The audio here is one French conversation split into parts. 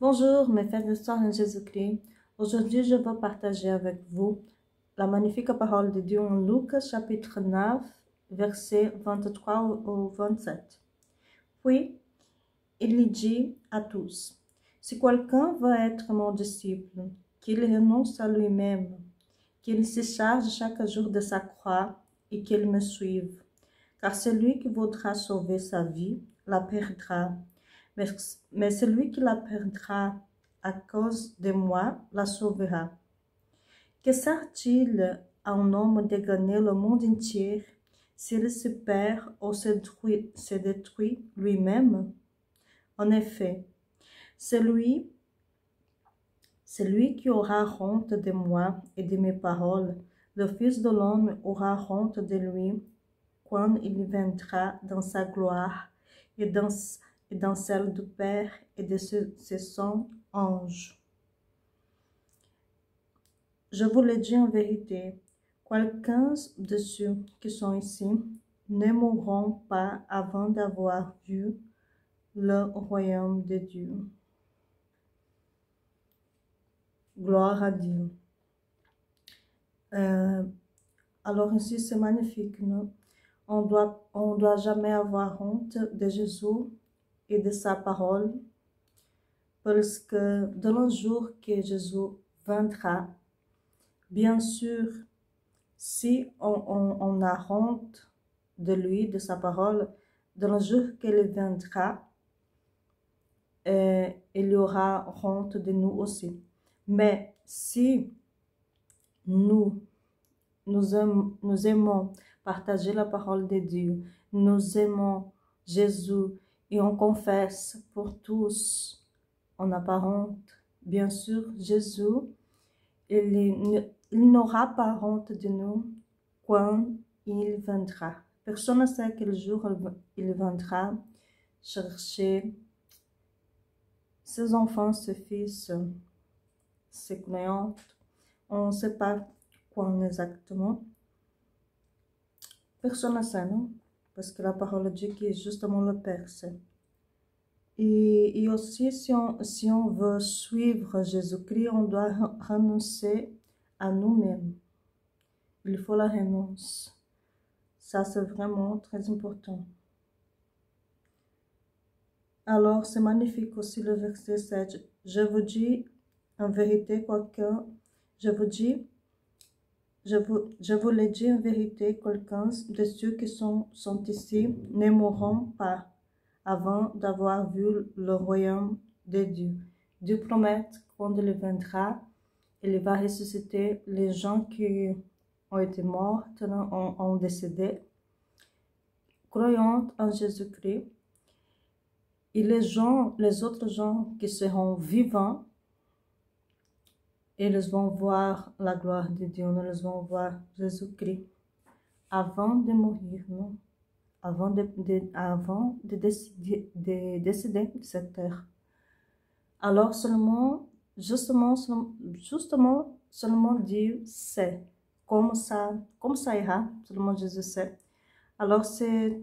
Bonjour mes frères et sœurs en Jésus-Christ. Aujourd'hui, je veux partager avec vous la magnifique parole de Dieu en Luc chapitre 9, versets 23 au 27. Puis, il dit à tous, « Si quelqu'un veut être mon disciple, qu'il renonce à lui-même, qu'il se charge chaque jour de sa croix et qu'il me suive. Car celui qui voudra sauver sa vie la perdra. Mais celui qui la perdra à cause de moi la sauvera. Que sert-il à un homme de gagner le monde entier s'il se perd ou se détruit lui-même? En effet, celui qui aura honte de moi et de mes paroles, le Fils de l'homme aura honte de lui quand il viendra dans sa gloire et dans celle du Père et de ses saints anges. Je vous le dis en vérité, quelqu'un de ceux qui sont ici ne mourront pas avant d'avoir vu le royaume de Dieu. Gloire à Dieu. Alors ici, c'est magnifique, non? On doit jamais avoir honte de Jésus et de sa parole, parce que dans le jour que Jésus viendra, bien sûr, si on a honte de lui, de sa parole, dans le jour qu'il viendra, il y aura honte de nous aussi. Mais si nous aimons partager la parole de Dieu, nous aimons Jésus et on confesse pour tous, on n'a pas honte. Bien sûr, Jésus, il n'aura pas honte de nous quand il viendra. Personne ne sait quel jour il viendra chercher ses enfants, ses fils, ses clients. On ne sait pas quand exactement. Personne ne sait, non? Parce que la parole dit que justement le Père sait. Et aussi, si on veut suivre Jésus-Christ, on doit renoncer à nous-mêmes. Il faut la renonce. Ça, c'est vraiment très important. Alors, c'est magnifique aussi le verset 7. Je vous dis en vérité, je vous le dis en vérité, quelqu'un de ceux qui sont ici ne mourront pas avant d'avoir vu le royaume de Dieu. Dieu promet quand il viendra, il va ressusciter les gens qui ont été morts, ont décédé, croyant en Jésus-Christ. Et les autres gens qui seront vivants, ils vont voir la gloire de Dieu, ils vont voir Jésus-Christ avant de mourir, non? Avant de décéder de cette terre. Alors seulement Dieu sait comment ça ira, seulement Jésus sait. Alors c'est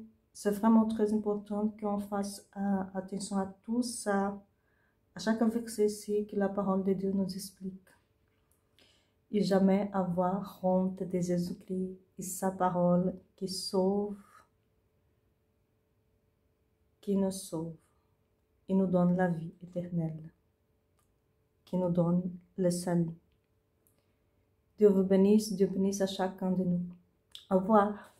vraiment très important qu'on fasse attention à tout ça, à chaque verset ici que la parole de Dieu nous explique. Et jamais avoir honte de Jésus-Christ et sa parole qui sauve, qui nous sauve et nous donne la vie éternelle, qui nous donne le salut. Dieu vous bénisse, Dieu bénisse à chacun de nous. Au revoir.